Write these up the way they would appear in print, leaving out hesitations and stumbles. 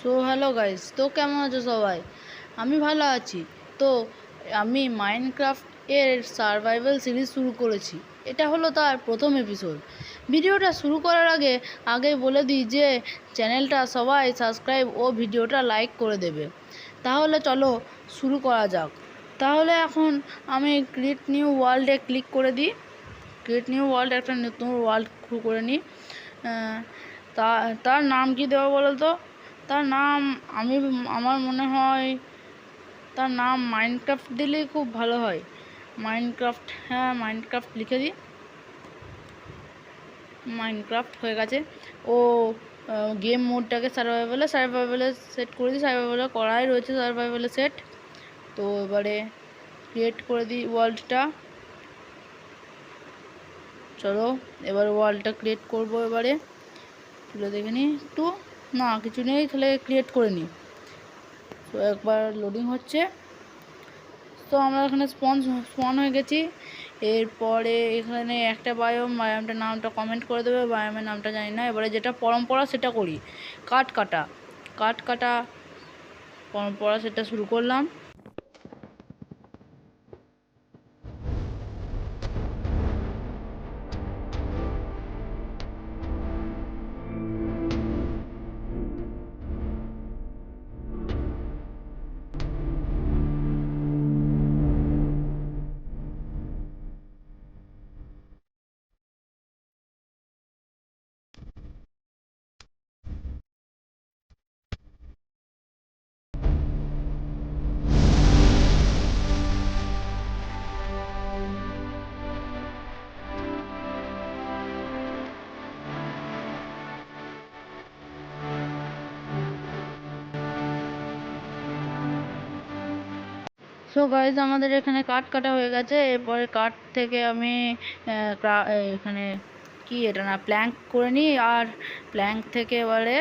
So hello guys, তো কেমন আছো সবাই? আমি ভালো আছি। তো আমি মাইনক্রাফট এর সারভাইভাল সিরিজ শুরু করেছি। এটা হলো তার প্রথম এপিসোড। ভিডিওটা শুরু করার আগে বলে দিই যে চ্যানেলটা সবাই সাবস্ক্রাইব ও ভিডিওটা লাইক করে দেবে। তাহলে চলো শুরু করা যাক। তাহলে এখন আমি ক্রিয়েট নিউ ওয়ার্ল্ডে ক্লিক করে দিই। ক্রিয়েট নিউ ওয়ার্ল্ড, একটা নতুন ওয়ার্ল্ড শুরু করে নিই। তার নাম কি দেবো বলো তো? তার নাম আমার মনে হয় তার নাম মাইনক্রাফট দিলেই খুব ভালো হয়। মাইনক্রাফট, হ্যাঁ মাইনক্রাফট লিখে দিই। মাইনক্রাফট হয়ে গেছে। ও গেম মোডটাকে সার্ভাইভালে সেট করে দিই। সার্ভাইভালে করাই রয়েছে, সার্ভাইভালে সেট। তো এবারে ক্রিয়েট করে দিই ওয়ার্ল্ডটা। চলো এবার ওয়ার্ল্ডটা ক্রিয়েট করবো। এবারে তুলে দেখে নিই একটু। না কিছু নেই, তাহলে ক্রিয়েট করে নিই। তো একবার লোডিং হচ্ছে। তো আমরা এখানে স্পন হয়ে গেছি। এরপরে এখানে একটা বায়োমটার নামটা কমেন্ট করে দেবে। বায়োমের নামটা জানি না। এবারে যেটা পরম্পরা সেটা করি, কাঠ কাটা পরম্পরা সেটা শুরু করলাম। সো গাইজ, আমাদের এখানে কাঠ কাটা হয়ে গেছে। এরপরে কাঠ থেকে আমি এখানে কি এটা না প্ল্যাঙ্ক করে নিই। আর প্ল্যাঙ্ক থেকে এবারে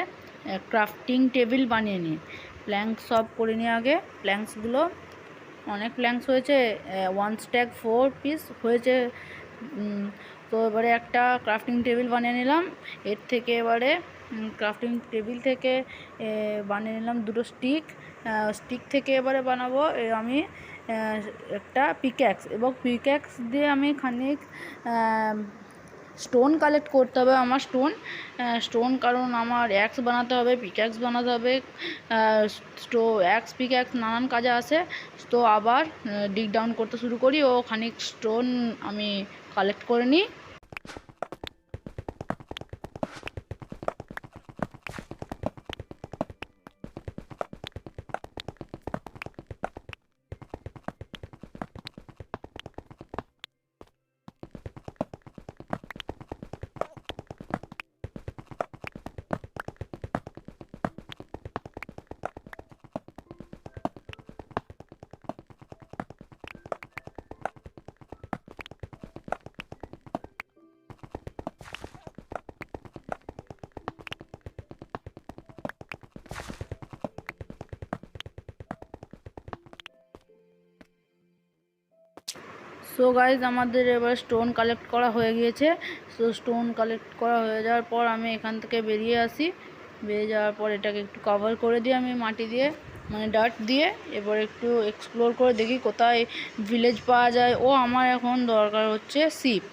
ক্রাফটিং টেবিল বানিয়ে নিই। প্ল্যাঙ্ক সব করে নিই আগে। প্ল্যাঙ্কসগুলো অনেক প্ল্যাঙ্কস হয়েছে, 1 স্ট্যাক 4 পিস হয়েছে। তো এবারে একটা ক্রাফটিং টেবিল বানিয়ে নিলাম। এর থেকে এবারে ক্রাফটিং টেবিল থেকে বানিয়ে নিলাম দুটো স্টিক থেকে এবারে বানাবো আমি একটা পিক্যাক্স। এবং পিক্যাক্স দিয়ে আমি খানিক স্টোন কালেক্ট করতে হবে। আমার স্টোন কারণ আমার অ্যাক্স বানাতে হবে, পিক্যাক্স বানাতে হবে। অ্যাক্স পিক্যাক্স নানান কাজে আসে। তো আবার ডিগ ডাউন করতে শুরু করি ও খানিক স্টোন আমি কালেক্ট করে নিই। সো গাইজ, আমাদের এবার স্টোন কালেক্ট করা হয়ে গিয়েছে। সো স্টোন কালেক্ট করা হয়ে যাওয়ার পর আমি এখান থেকে বেরিয়ে আসি। বেরিয়ে যাওয়ার পর এটাকে একটু কভার করে দিই আমি মাটি দিয়ে, মানে ডার্ট দিয়ে। এবার একটু এক্সপ্লোর করে দেখি কোথায় ভিলেজ পাওয়া যায়। ও আমার এখন দরকার হচ্ছে শিপ।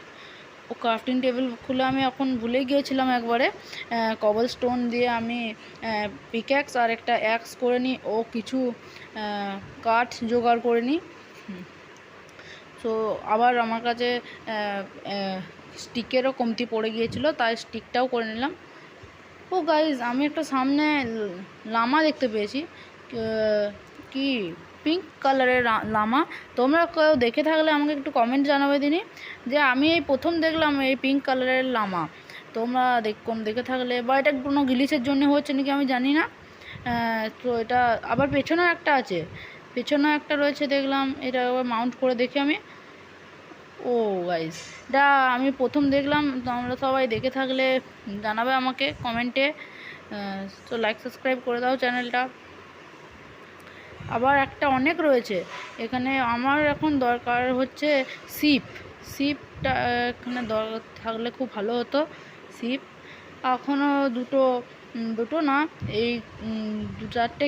ও ক্রাফটিং টেবিল খুলে আমি এখন ভুলে গিয়েছিলাম একবারে। কবল স্টোন দিয়ে আমি পিক্যাক্স আর একটা অ্যাক্স করে নিই ও কিছু কাঠ জোগাড় করে নিই। সো আবার আমার কাছে স্টিকেরও কমতি পড়ে গিয়েছিল, তাই স্টিকটাও করে নিলাম। ও গাইজ, আমি একটা সামনে লামা দেখতে পেয়েছি। কি পিঙ্ক কালারের লামা। তোমরা কেউ দেখে থাকলে আমাকে একটু কমেন্ট জানাবে দিনি যে আমি এই প্রথম দেখলাম এই পিঙ্ক কালারের লামা। তোমরা দেখে থাকলে, বা এটা কোনো গ্লিচের জন্য হচ্ছে নাকি আমি জানি না। তো এটা আবার পেছনেও একটা আছে, পেছনেও একটা রয়েছে দেখলাম। এটা আবার মাউন্ট করে দেখি আমি। ও গাইস, এটা আমি প্রথম দেখলাম। তোমরা সবাই দেখে থাকলে জানাবে আমাকে কমেন্টে। তো লাইক সাবস্ক্রাইব করে দাও চ্যানেলটা। আবার একটা অনেক রয়েছে এখানে। আমার এখন দরকার হচ্ছে শিপটা এখানে দরকার থাকলে খুব ভালো হতো। শিপ এখনও দুটো দুটো না, এই 2-4টে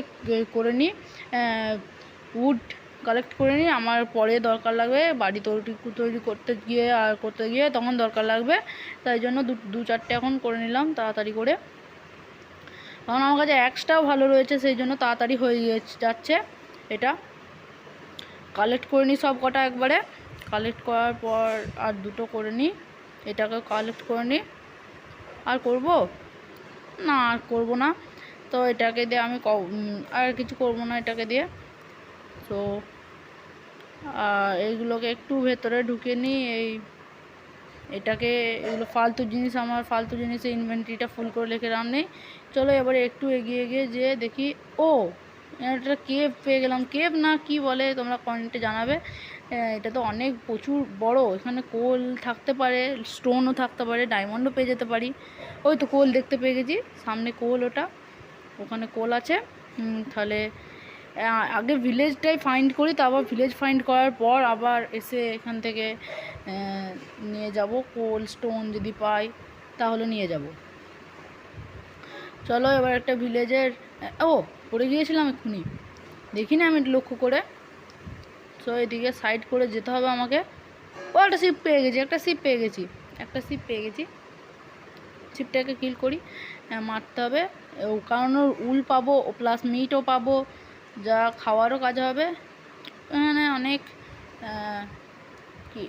করে নিই, উড কালেক্ট করে নিই। আমার পরে দরকার লাগবে বাড়ি তৈরি করতে গিয়ে তখন দরকার লাগবে, তাই জন্য 2-4টে এখন করে নিলাম তাড়াতাড়ি করে। কারণ আমার কাছে অ্যাক্সটাও ভালো রয়েছে, সেই জন্য তাড়াতাড়ি হয়ে যাচ্ছে। এটা কালেক্ট করে নিই সব কটা একবারে। কালেক্ট করার পর আর দুটো করে নিই, এটাকে কালেক্ট করে নিই। আর করব না, আর করব না, তো এটাকে দিয়ে আমি আর কিছু করব না এটাকে দিয়ে। তো এইগুলোকে একটু ভেতরে ঢুকিয়ে নিই। এটাকে এগুলো ফালতু জিনিস, আমার ফালতু জিনিসের ইনভেন্টরিটা ফুল করে রেখে রাম নেই। চলো এবারে একটু এগিয়ে যে দেখি, ও এটা কেভ পেয়ে গেলাম। কেভ না কি বলে তোমরা কমেন্টে জানাবে। এটা তো অনেক প্রচুর বড়, এখানে কোল থাকতে পারে, স্টোনও থাকতে পারে, ডায়মন্ডও পেয়ে যেতে পারি। ওই তো কোল দেখতে পেয়ে গেছি, সামনে কোল, ওখানে কোল আছে। তাহলে আগে ভিলেজটাই ফাইন্ড করি, তারপর ভিলেজ ফাইন্ড করার পর আবার এসে এখান থেকে নিয়ে যাব কোল স্টোন, যদি পাই তাহলে নিয়ে যাব। চলো এবার একটা ভিলেজের, পড়ে গিয়েছিলাম এক্ষুনি, দেখি না আমি লক্ষ্য করে। সো এদিকে সাইড করে যেতে হবে আমাকে। একটা শিপ পেয়ে গেছি, শিপটাকে কিল করি, মারতে হবে। কারণ ওর উল পাবো, প্লাস মিটও পাবো, যা খাওয়ারও কাজ হবে। এখানে অনেক কি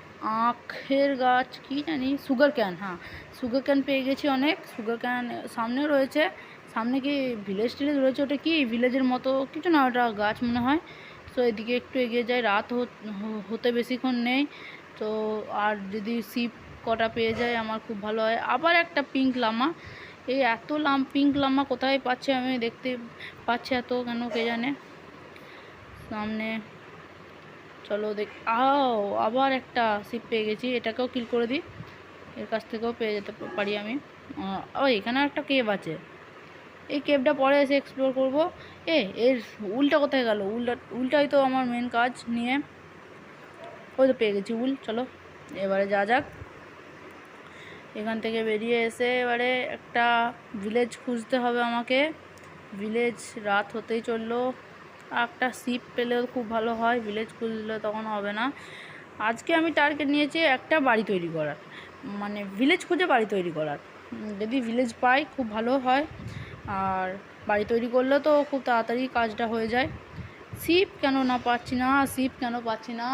আখের গাছ, কি জানি, সুগার ক্যান, সুগার ক্যান পেয়ে গেছি অনেক। সুগার ক্যান সামনেও রয়েছে, সামনে কি ভিলেজ টিলেজ রয়েছে, ওটা কি ভিলেজের মতো কিছু না, ওটা গাছ মনে হয়। তো এদিকে একটু এগিয়ে যাই, রাত হতে বেশিক্ষণ নেই। তো আর যদি শিপ কটা পেয়ে যায় আমার খুব ভালো হয়। আবার একটা পিঙ্ক লামা, এই এত পিঙ্ক লামা কোথায় পাচ্ছে, আমি দেখতে পাচ্ছি এত কেন কে জানে। সামনে চলো আবার একটা শিপ পেয়ে গেছি, এটাকেও কিল করে দিই, এর কাছ থেকেও পেয়ে যেতে পারি আমি। এখানে একটা কেভ আছে, এই কেভটা পরে এসে এক্সপ্লোর করবো। এর উলটা কোথায় গেল? উলটাই তো আমার মেন কাজ নিয়ে। ওই তো পেয়ে গেছি উল। চলো এবারে যাক, এখান থেকে বেরিয়ে এসে এবারে একটা ভিলেজ খুঁজতে হবে আমাকে। ভিলেজ রাত হতেই চললো, একটা শিপ পেলেও খুব ভালো হয়, ভিলেজ খুঁজলে তখন হবে না। আজকে আমি টার্গেট নিয়েছি একটা বাড়ি তৈরি করার, মানে ভিলেজ খুঁজে বাড়ি তৈরি করার। যদি ভিলেজ পাই খুব ভালো হয়, আর বাড়ি তৈরি করলে তো খুব তাড়াতাড়ি কাজটা হয়ে যায়। শিপ কেন পাচ্ছি না,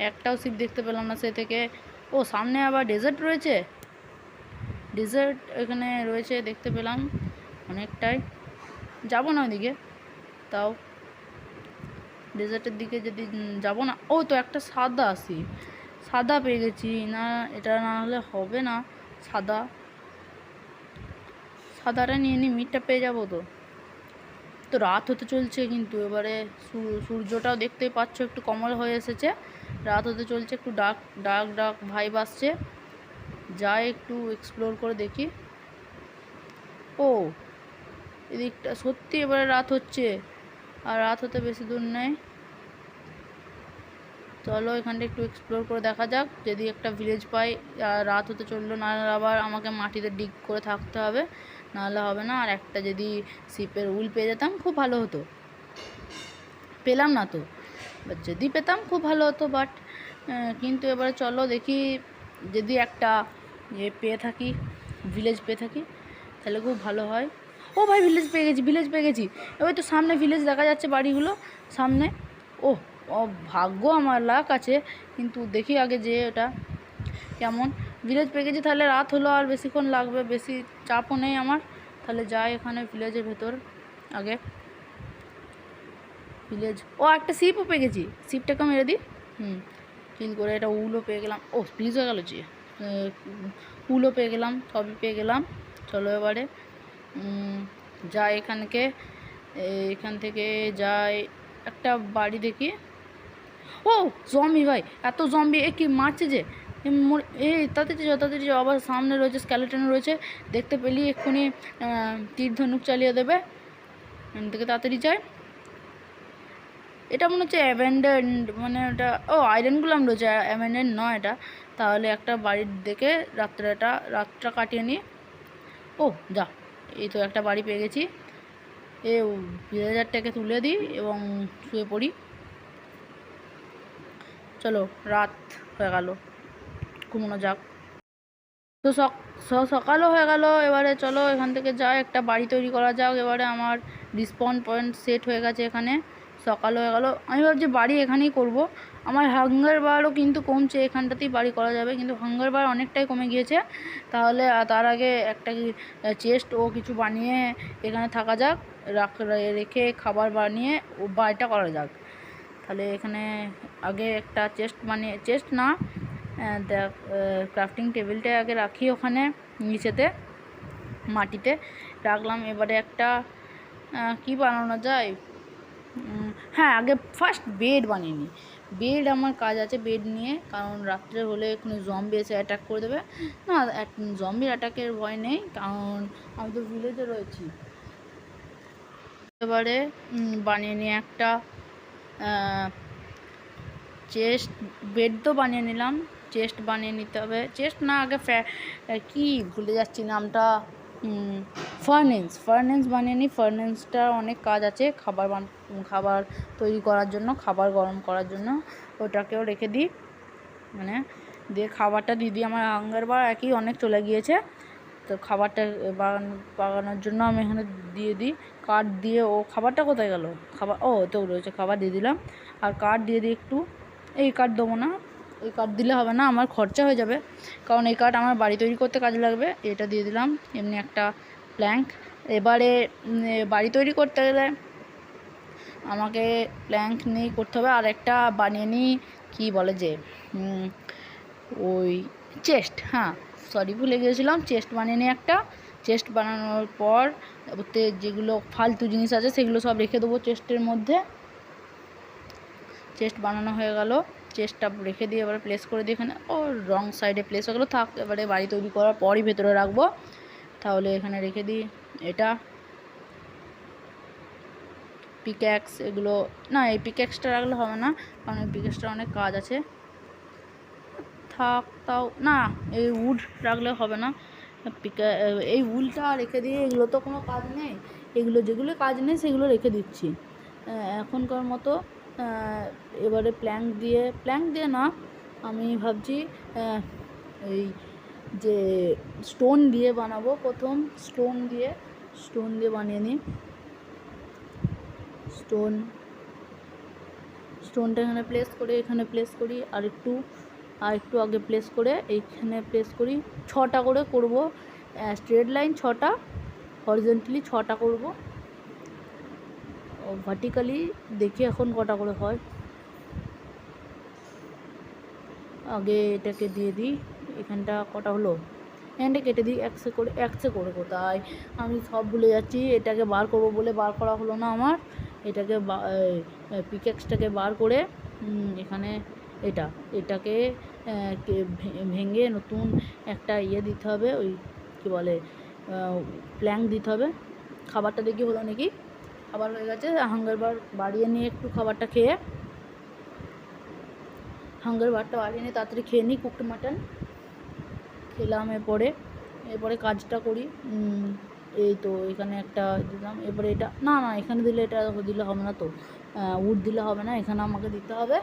একটাও শিপ দেখতে পেলাম না সে থেকে। সামনে আবার ডেজার্ট রয়েছে, এখানে রয়েছে দেখতে পেলাম অনেকটাই। যাব না ওইদিকে, তাও ডেজার্টের দিকে যদি যাব না। তো একটা সাদা পেয়ে গেছি, না এটা না হলে হবে না। সাদাটা নিয়ে নিই, মিটটা পেয়ে যাবো। তো রাত হতে চলছে, কিন্তু এবারে সূর্যটাও দেখতেই পাচ্ছ একটু কমল হয়ে এসেছে, রাত হতে চলছে, একটু ডার্ক ভাইব আসছে। যাই একটু এক্সপ্লোর করে দেখি। এদিকটা সত্যি এবারে রাত হচ্ছে, আর রাত হতে বেশি দূর নেই। চলো এখানটা একটু এক্সপ্লোর করে দেখা যাক, যদি একটা ভিলেজ পাই। রাত হতে চললো, নাহলে আবার আমাকে মাটিতে ডিগ করে থাকতে হবে, নাহলে হবে না। আর একটা যদি শিপের উল পেয়ে যেতাম খুব ভালো হতো, পেলাম না তো, যদি পেতাম খুব ভালো হতো। কিন্তু এবারে চলো দেখি, যদি একটা ভিলেজ পেয়ে থাকি তাহলে খুব ভালো হয়। ভাই ভিলেজ পেয়ে গেছি। এবার তো সামনে ভিলেজ দেখা যাচ্ছে, বাড়িগুলো সামনে। ভাগ্য, আমার লাক আছে। কিন্তু দেখি আগে যে ওটা কেমন। ভিলেজ পেয়ে গেছি, তাহলে রাত হলো, আর বেশিক্ষণ লাগবে, বেশি চাপও নেই আমার। তাহলে যাই এখানে ভিলেজের ভেতর আগে। ভিলেজ, একটা শিপও পেয়ে গেছি, শিপটাকে মেরে দিই। কিল করে এটা উলও পেয়ে গেলাম। প্লিজ হয়ে গেল যে উলও পেয়ে গেলাম, সবই পেয়ে গেলাম। চলো এবারে যাই এখান থেকে যাই একটা বাড়ি দেখি। জম্বি ভাই, এত জম্বি, কি মারছে যে, তাড়াতাড়ি যাও। আবার সামনে রয়েছে স্কেলেটন রয়েছে, দেখতে পেলি এক্ষুনি তীর ধনুক চালিয়ে দেবে। এখান থেকে তাড়াতাড়ি যায়। এটা মনে হচ্ছে অ্যাবেন্ডেন্ড, মানে ওটা আয়রন গুলাম রয়েছে, অ্যাবেন্ডেন্ড নয় এটা। তাহলে একটা বাড়ির দেখে রাতটা কাটিয়ে নিয়ে যা এই তো একটা বাড়ি পেয়ে গেছি। এ ভিলেজারটাকে তুলে দিই এবং শুয়ে পড়ি। চলো, রাত হয়ে গেল, ঘুমানো যাক। তো সকালও হয়ে গেল। এবারে চলো এখান থেকে যাই, একটা বাড়ি তৈরি করা যাক। এবারে আমার রিসপন পয়েন্ট সেট হয়ে গেছে এখানে। সকাল হয়ে গেল, আমি ভাবছি বাড়ি এখানেই করব। আমার হাঙ্গার বারও কিন্তু কমছে, এখানটাতেই বাড়ি করা যাবে, কিন্তু হাঙ্গার বার অনেকটাই কমে গিয়েছে। তাহলে তার আগে একটা চেস্ট ও কিছু বানিয়ে এখানে থাকা যাক, রেখে খাবার বানিয়ে ও বাড়িটা করা যাক। তাহলে এখানে আগে একটা চেস্ট বানিয়ে, চেস্ট না, ক্রাফটিং টেবিলটা আগে রাখি ওখানে নিচেতে মাটিতে রাখলাম। এবারে একটা কি বানানো যায়, হ্যাঁ আগে ফার্স্ট বেড বানিয়ে নিই। বেড আমার কাজ আছে বেড নিয়ে, কারণ রাত্রে হলে কোনো জম্বি এসে অ্যাটাক করে দেবে। না, জম্বির অ্যাটাকের ভয় নেই, কারণ আমি তো ভিলেজে রয়েছি। এবারে বানিয়ে নিয়ে একটা চেস্ট, বেড তো বানিয়ে নিলাম, চেস্ট বানিয়ে নিতে হবে। চেস্ট না, আগে কি ভুলে যাচ্ছি নামটা, ফার্নেস বানিয়ে নিই। ফার্নেসটার অনেক কাজ আছে, খাবার তৈরি করার জন্য, খাবার গরম করার জন্য। ওটাকেও রেখে দিই, মানে দিয়ে খাবারটা দিয়ে দিই। আমার হাঙ্গার বার একই অনেক চলে গিয়েছে, তো খাবারটা বাগানোর জন্য আমি এখানে দিয়ে দিই। কাঠ দিয়ে, ও খাবারটা কোথায় গেল, খাবার ও তো রয়েছে, খাবার দিয়ে দিলাম। আর কাঠ দিয়ে দিই একটু। এই কাঠ দেবো না, এই কাঠ দিলে হবে না, আমার খরচা হয়ে যাবে, কারণ এই কাঠ আমার বাড়ি তৈরি করতে কাজে লাগবে। এটা দিয়ে দিলাম, এমনি একটা প্ল্যাঙ্ক। এবারে বাড়ি তৈরি করতে গেলে আমাকে প্ল্যাঙ্ক নিয়েই করতে হবে। আর একটা বানিয়ে নিই, কী বলে যে ওই চেস্ট, হ্যাঁ সরি ভুলে গিয়েছিলাম, চেস্ট বানিয়ে নিই একটা। চেস্ট বানানোর পর ওতে যেগুলো ফালতু জিনিস আছে সেগুলো সব রেখে দেবো চেস্টের মধ্যে। চেস্ট বানানো হয়ে গেল, চেস্টটা রেখে দিয়ে এবারে প্লেস করে দিই এখানে। ও রং সাইডে প্লেস হয়ে গেলো, থাক। এবারে বাড়ি তৈরি করার পরই ভেতরে রাখবো, তাহলে এখানে রেখে দিই। এটা পিক্যাক্স, এগুলো না, এই পিক্যাক্সটা রাখলে হবে না, কারণ এই পিক্যাক্সটার অনেক কাজ আছে, থাক। তাও না, এই উড রাখলে হবে না, এই উলটা রেখে দিয়ে, এগুলো তো কোনো কাজ নেই, এগুলো যেগুলো কাজ নেই সেগুলো রেখে দিচ্ছি এখনকার মতো। এবারে প্ল্যাঙ্ক দিয়ে না, আমি ভাবছি এই যে স্টোন দিয়ে বানাবো। প্রথম স্টোন দিয়ে বানিয়ে নিই। স্টোনটা এখানে প্লেস করে, এখানে প্লেস করি, আর একটু আগে প্লেস করে এইখানে প্লেস করি। 6টা করে করব, স্ট্রেট লাইন 6টা, হরিজন্টালি 6টা করব, ভার্টিক্যালি দেখি এখন কটা করে হয়। আগে এটাকে দিয়ে দিই, এখানটা কটা হলো, এখানটা কেটে দিই। একসে করে কোথায়, আমি সব ভুলে যাচ্ছি। এটাকে বার করব বলে বার করা হলো না আমার। এটাকে পিক্যাক্সটাকে বার করে এখানে এটাকে ভেঙে নতুন একটা দিতে হবে, ওই কী বলে প্ল্যাঙ্ক দিতে হবে। খাবারটা দেখি হলো নাকি, খাবার হয়ে গেছে। হাঙ্গার বার বাড়িয়ে নিয়ে একটু খাবারটা খেয়ে, হাঙ্গার বারটা বাড়িয়ে নিয়ে তাড়াতাড়ি খেয়ে নিই কুকড মাটন। খেলাম, এরপরে কাজটা করি। এই তো এখানে একটা দিলাম, এবারে এটা না, এখানে দিলে এটা দিলে হবে না, তো উড দিলে হবে না, এখানে আমাকে দিতে হবে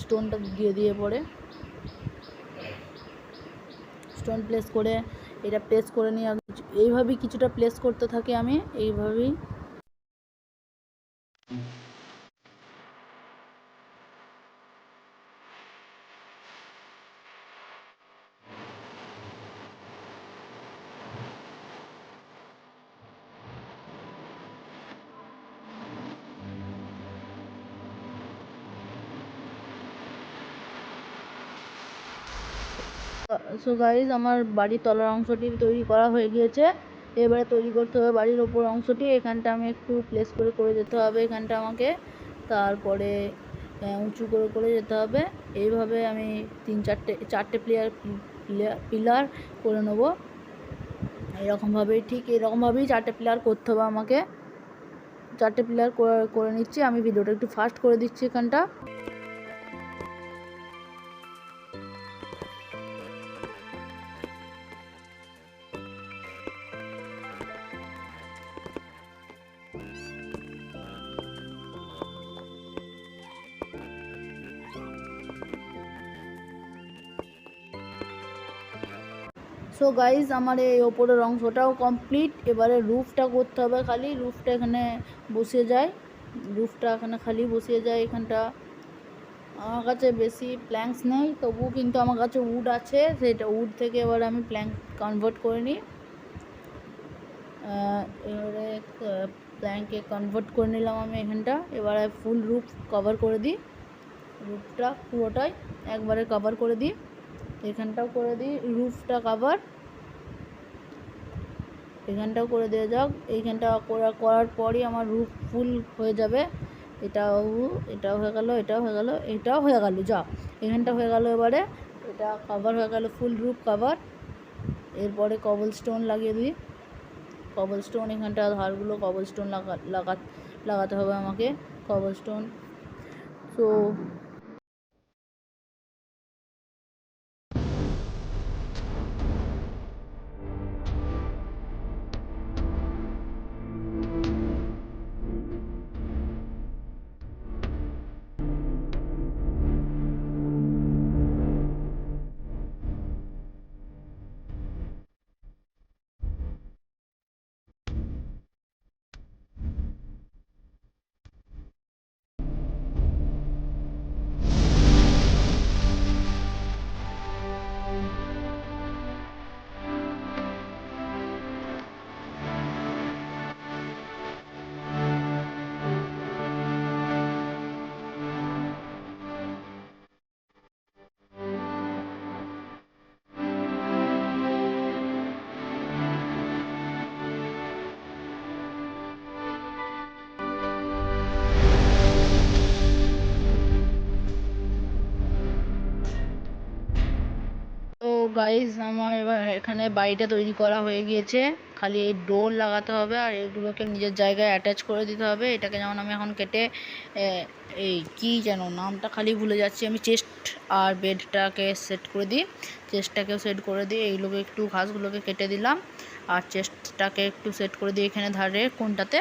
স্টোনটা দিয়ে পরে স্টোন প্লেস করে, এটা প্লেস করে নিয়ে এইভাবেই কিছুটা প্লেস করতে থাকি আমি, এইভাবেই। সো গাইজ, আমার বাড়ির তলার অংশটি তৈরি করা হয়ে গিয়েছে। এবারে তৈরি করতে হবে বাড়ির ওপর অংশটি। এখানটা আমি একটু প্লেস করে যেতে হবে, এখানটা আমাকে তারপরে উঁচু করে যেতে হবে। এইভাবে আমি চারটে পিলার করে নেবো। ঠিক এরকমভাবেই 4টে পিলার করতে হবে আমাকে। 4টে পিলার করে নিচ্ছি। আমি ভিডিওটা একটু ফাস্ট করে দিচ্ছি এখানটা। সো গাইজ আমার এই ওপরের অংশটাও কমপ্লিট। এবারে রুফটা করতে হবে, খালি রুফটা এখানে বসিয়ে যায়, রুফটা এখানে খালি বসিয়ে যায়। এখানটা আমার কাছে বেশি প্ল্যাঙ্কস নেই, তবুও কিন্তু আমার কাছে উড আছে, সেটা উড থেকে এবার আমি প্ল্যাঙ্ক কনভার্ট করে নিই। এবারে প্ল্যাঙ্কে কনভার্ট করে নিলাম আমি এখানটা। এবারে ফুল রুফ কভার করে দিই, রুফটা পুরোটাই একবারে কভার করে দিই। এখানটাও করে দিই রুফটা কভার, এখানটাও করে দেওয়া যাক। এইখানটা করার পরই আমার রুফ ফুল হয়ে যাবে। এটাও হয়ে গেল, এটাও হয়ে গেল, এটাও হয়ে গেল, যা এখানটা হয়ে গেল। এবারে এটা কভার হয়ে গেল, ফুল রুফ কভার। এরপরে কবল স্টোন লাগিয়ে দিই, কবল স্টোন এখানটা ধারগুলো কবল স্টোন লাগাতে হবে আমাকে, কবল স্টোন। সো তো গাইজ আমার এবার এখানে বাড়িটা তৈরি করা হয়ে গিয়েছে, খালি এই ডোর লাগাতে হবে আর এগুলোকে নিজের জায়গায় অ্যাটাচ করে দিতে হবে। এটাকে যেমন আমি এখন কেটে এই কি যেন নামটা খালি ভুলে যাচ্ছি আমি, চেস্ট আর বেডটাকে সেট করে দিই, চেস্টটাকেও সেট করে দিই। এইগুলোকে একটু ঘাসগুলোকে কেটে দিলাম আর চেস্টটাকে একটু সেট করে দিই এখানে ধারে কোনটাতে।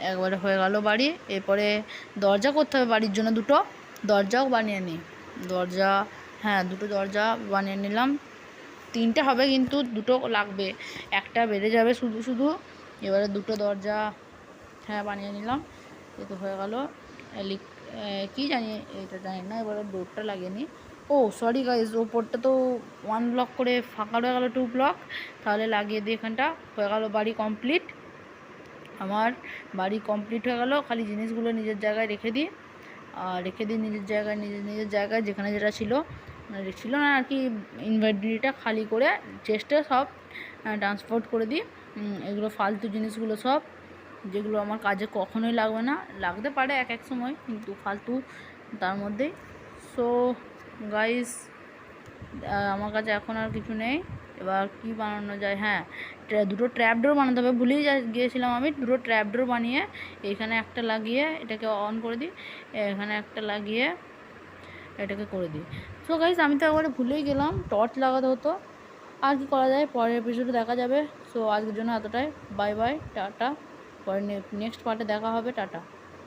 একবারে হয়ে গেল বাড়ি। এরপরে দরজা করতে হবে বাড়ির জন্য, দুটো দরজাও বানিয়ে নিই। দরজা, হ্যাঁ দুটো দরজা বানিয়ে নিলাম, তিনটে হবে কিন্তু দুটো লাগবে, একটা বেড়ে যাবে শুধু শুধু। এবারে দুটো দরজা হ্যাঁ বানিয়ে নিলাম। এ তো হয়ে গেল। কী জানি এটা জানি না। এবারে ডোরটা লাগিয়ে নিই। ও সরি গাইজ, ওপরটা তো 1 ব্লক করে ফাঁকা হয়ে গেল, 2 ব্লক, তাহলে লাগিয়ে দিই। এখানটা হয়ে গেল বাড়ি কমপ্লিট। আমার বাড়ি কমপ্লিট হয়ে গেল, খালি জিনিসগুলো নিজের জায়গায় রেখে দিই, আর রেখে দিই নিজের জায়গায়, নিজের জায়গায় যেখানে যেটা ছিল না আর কি। ইনভেন্টরিটা খালি করে চেস্টে সব ট্রান্সপোর্ট করে দিই। এগুলো ফালতু জিনিসগুলো সব, যেগুলো আমার কাজে কখনোই লাগবে না, লাগতে পারে এক এক সময় কিন্তু ফালতু তার মধ্যেই। সো গাইস আমার কাছে এখন আর কিছু নেই। এবার কি বানানো যায়, হ্যাঁ দুটো ট্র্যাপডোর বানাতে হবে, ভুলেই গিয়েছিলাম আমি। দুটো ট্র্যাপডোর বানিয়ে এখানে একটা লাগিয়ে এটাকে অন করে দিই, এখানে একটা লাগিয়ে এটাকে করে দিই। সো গাইস আমি তো একবারে ভুলেই গেলাম, টর্চ লাগাতে হতো। আর কি করা যায় পরের এপিসোডে দেখা যাবে। সো আজকের জন্য এতটাই, বাই বাই, টাটা। পরে নেক্সট পার্টে দেখা হবে, টাটা।